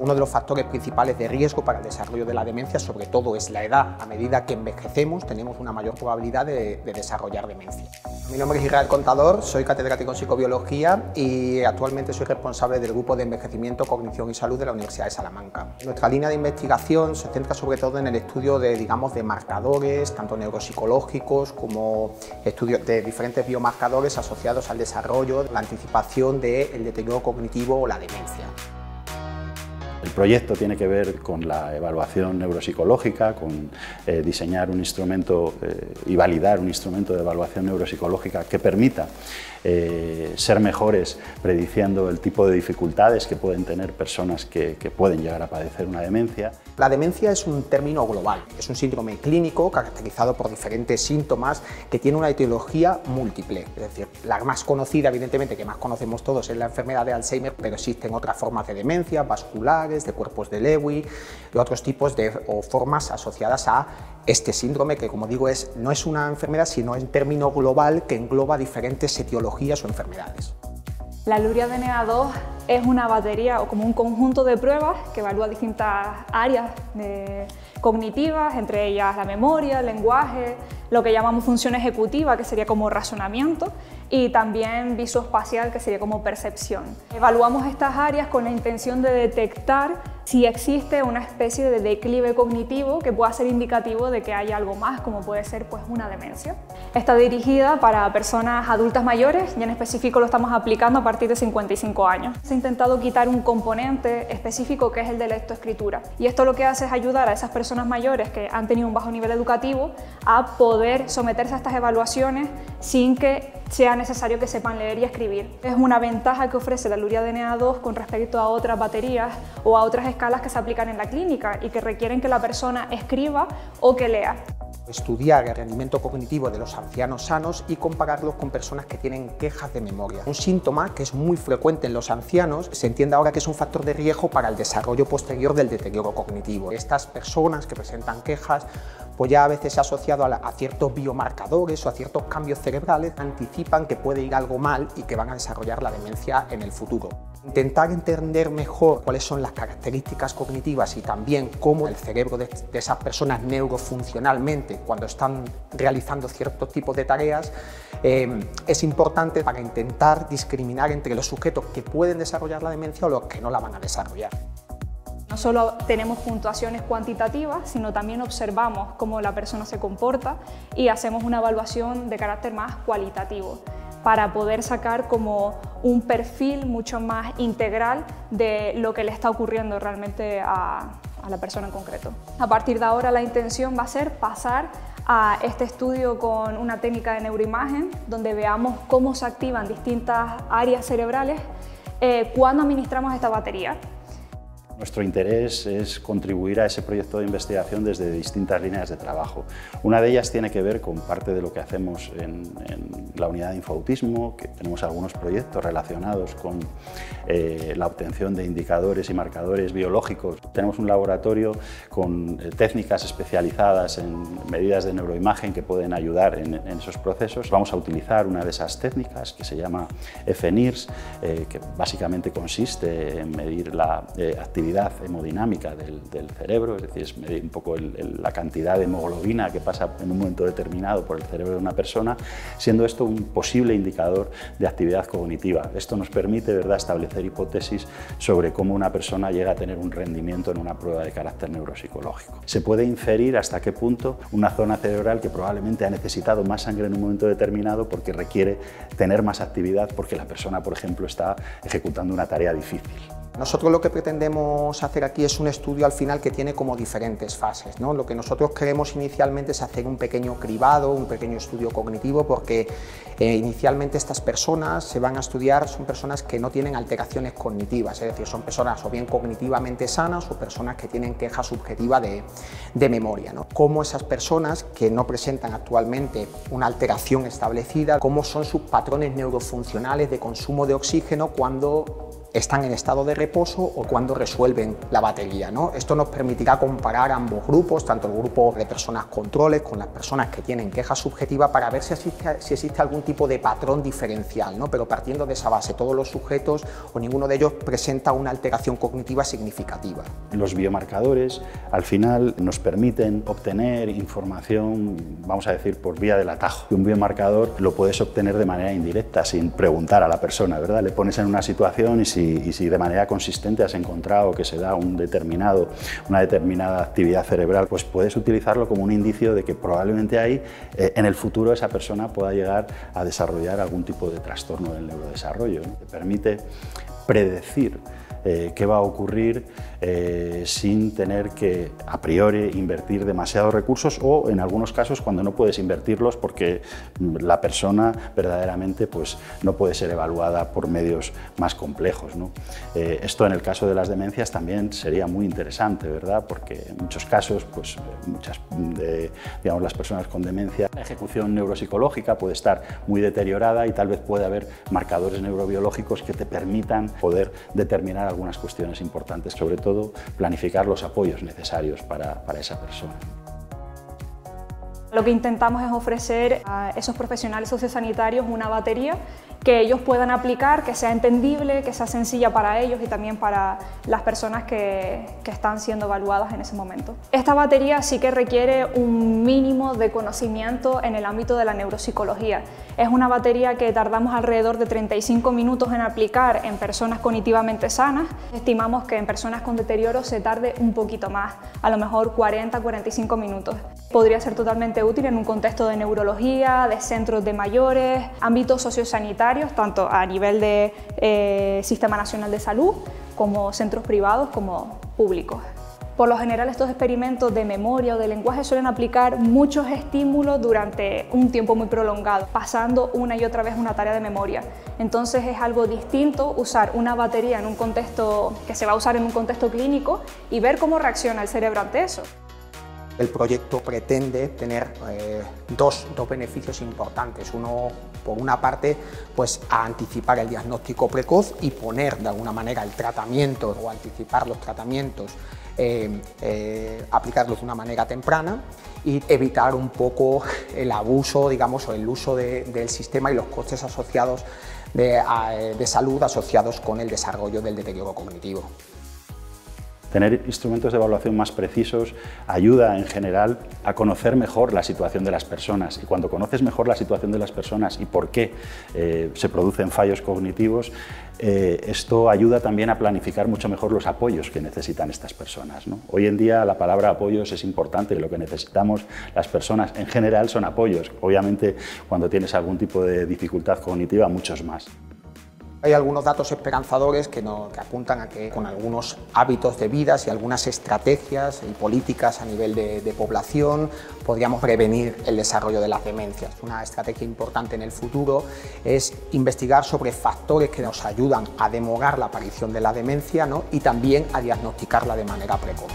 Uno de los factores principales de riesgo para el desarrollo de la demencia, sobre todo, es la edad. A medida que envejecemos, tenemos una mayor probabilidad de desarrollar demencia. Mi nombre es Israel Contador, soy catedrático en psicobiología y actualmente soy responsable del Grupo de Envejecimiento, Cognición y Salud de la Universidad de Salamanca. Nuestra línea de investigación se centra sobre todo en el estudio de marcadores, tanto neuropsicológicos como estudios de diferentes biomarcadores asociados al desarrollo, la anticipación del deterioro cognitivo o la demencia. El proyecto tiene que ver con la evaluación neuropsicológica, con diseñar un instrumento y validar un instrumento de evaluación neuropsicológica que permita ser mejores prediciendo el tipo de dificultades que pueden tener personas que pueden llegar a padecer una demencia. La demencia es un término global, es un síndrome clínico caracterizado por diferentes síntomas que tiene una etiología múltiple. Es decir, la más conocida, evidentemente, que más conocemos todos, es la enfermedad de Alzheimer, pero existen otras formas de demencia, vasculares, de cuerpos de Lewy y otros tipos o formas asociadas a este síndrome que, como digo, no es una enfermedad, sino un término global que engloba diferentes etiologías o enfermedades. La LURIA-DNA2 es una batería o como un conjunto de pruebas que evalúa distintas áreas cognitivas, entre ellas la memoria, el lenguaje, lo que llamamos función ejecutiva, que sería como razonamiento, y también visoespacial, que sería como percepción. Evaluamos estas áreas con la intención de detectar si existe una especie de declive cognitivo que pueda ser indicativo de que hay algo más, como puede ser una demencia. Está dirigida para personas adultas mayores y en específico lo estamos aplicando a partir de 55 años. Se ha intentado quitar un componente específico que es el de lectoescritura, y esto lo que hace es ayudar a esas personas mayores que han tenido un bajo nivel educativo a poder someterse a estas evaluaciones sin que sea necesario que sepan leer y escribir. Es una ventaja que ofrece la LURIA-DNA2 con respecto a otras baterías o a otras escalas que se aplican en la clínica y que requieren que la persona escriba o que lea. Estudiar el rendimiento cognitivo de los ancianos sanos y compararlos con personas que tienen quejas de memoria. Un síntoma que es muy frecuente en los ancianos, se entiende ahora que es un factor de riesgo para el desarrollo posterior del deterioro cognitivo. Estas personas que presentan quejas, pues ya a veces se ha asociado a ciertos biomarcadores o a ciertos cambios cerebrales, anticipan que puede ir algo mal y que van a desarrollar la demencia en el futuro. Intentar entender mejor cuáles son las características cognitivas y también cómo el cerebro de esas personas neurofuncionalmente, cuando están realizando ciertos tipos de tareas, es importante para intentar discriminar entre los sujetos que pueden desarrollar la demencia o los que no la van a desarrollar. No solo tenemos puntuaciones cuantitativas, sino también observamos cómo la persona se comporta y hacemos una evaluación de carácter más cualitativo para poder sacar como un perfil mucho más integral de lo que le está ocurriendo realmente a la persona en concreto. A partir de ahora la intención va a ser pasar a este estudio con una técnica de neuroimagen donde veamos cómo se activan distintas áreas cerebrales cuando administramos esta batería. Nuestro interés es contribuir a ese proyecto de investigación desde distintas líneas de trabajo. Una de ellas tiene que ver con parte de lo que hacemos en la unidad de infoautismo, que tenemos algunos proyectos relacionados con la obtención de indicadores y marcadores biológicos. Tenemos un laboratorio con técnicas especializadas en medidas de neuroimagen que pueden ayudar en esos procesos. Vamos a utilizar una de esas técnicas que se llama FNIRS, que básicamente consiste en medir la actividad hemodinámica del cerebro, es decir, es medir un poco la cantidad de hemoglobina que pasa en un momento determinado por el cerebro de una persona, siendo esto un posible indicador de actividad cognitiva. Esto nos permite, ¿verdad?, establecer hipótesis sobre cómo una persona llega a tener un rendimiento en una prueba de carácter neuropsicológico. Se puede inferir hasta qué punto una zona cerebral que probablemente ha necesitado más sangre en un momento determinado porque requiere tener más actividad porque la persona, por ejemplo, está ejecutando una tarea difícil. Nosotros lo que pretendemos hacer aquí es un estudio al final que tiene como diferentes fases, ¿no? Lo que nosotros queremos inicialmente es hacer un pequeño cribado, un pequeño estudio cognitivo, porque inicialmente estas personas se van a estudiar, son personas que no tienen alteraciones cognitivas, es decir, son personas o bien cognitivamente sanas o personas que tienen queja subjetiva de memoria, ¿no? Cómo esas personas que no presentan actualmente una alteración establecida, cómo son sus patrones neurofuncionales de consumo de oxígeno cuando están en estado de reposo o cuando resuelven la batería, ¿no? Esto nos permitirá comparar ambos grupos, tanto el grupo de personas controles con las personas que tienen queja subjetiva, para ver si existe algún tipo de patrón diferencial, ¿no? Pero partiendo de esa base, todos los sujetos o ninguno de ellos presenta una alteración cognitiva significativa. Los biomarcadores al final nos permiten obtener información, vamos a decir, por vía del atajo. Un biomarcador lo puedes obtener de manera indirecta, sin preguntar a la persona, ¿verdad? Le pones en una situación y si de manera consistente has encontrado que se da una determinada actividad cerebral, pues puedes utilizarlo como un indicio de que probablemente ahí en el futuro esa persona pueda llegar a desarrollar algún tipo de trastorno del neurodesarrollo, ¿no? Te permite predecir qué va a ocurrir sin tener que a priori invertir demasiados recursos, o en algunos casos cuando no puedes invertirlos porque la persona verdaderamente pues, no puede ser evaluada por medios más complejos, ¿no? Esto en el caso de las demencias también sería muy interesante, ¿verdad? Porque en muchos casos pues, digamos, las personas con demencia, la ejecución neuropsicológica puede estar muy deteriorada y tal vez puede haber marcadores neurobiológicos que te permitan poder determinar algunas cuestiones importantes, sobre todo planificar los apoyos necesarios para esa persona. Lo que intentamos es ofrecer a esos profesionales sociosanitarios una batería que ellos puedan aplicar, que sea entendible, que sea sencilla para ellos y también para las personas que están siendo evaluadas en ese momento. Esta batería sí que requiere un mínimo de conocimiento en el ámbito de la neuropsicología. Es una batería que tardamos alrededor de 35 minutos en aplicar en personas cognitivamente sanas. Estimamos que en personas con deterioro se tarde un poquito más, a lo mejor 40-45 minutos. Podría ser totalmente útil en un contexto de neurología, de centros de mayores, ámbitos sociosanitarios, tanto a nivel de Sistema Nacional de Salud, como centros privados, como públicos. Por lo general, estos experimentos de memoria o de lenguaje suelen aplicar muchos estímulos durante un tiempo muy prolongado, pasando una y otra vez una tarea de memoria. Entonces es algo distinto usar una batería en un contexto que se va a usar en un contexto clínico y ver cómo reacciona el cerebro ante eso. El proyecto pretende tener dos beneficios importantes. Uno, por una parte, pues a anticipar el diagnóstico precoz y poner de alguna manera el tratamiento o anticipar los tratamientos, aplicarlos de una manera temprana y evitar un poco el abuso, digamos, o el uso del sistema y los costes asociados de salud asociados con el desarrollo del deterioro cognitivo. Tener instrumentos de evaluación más precisos ayuda en general a conocer mejor la situación de las personas, y cuando conoces mejor la situación de las personas y por qué se producen fallos cognitivos, esto ayuda también a planificar mucho mejor los apoyos que necesitan estas personas, ¿no? Hoy en día la palabra apoyos es importante, lo que necesitamos las personas en general son apoyos, obviamente cuando tienes algún tipo de dificultad cognitiva muchos más. Hay algunos datos esperanzadores que apuntan a que con algunos hábitos de vida y algunas estrategias y políticas a nivel de población podríamos prevenir el desarrollo de las demencias. Una estrategia importante en el futuro es investigar sobre factores que nos ayudan a demorar la aparición de la demencia, ¿no? Y también a diagnosticarla de manera precoz.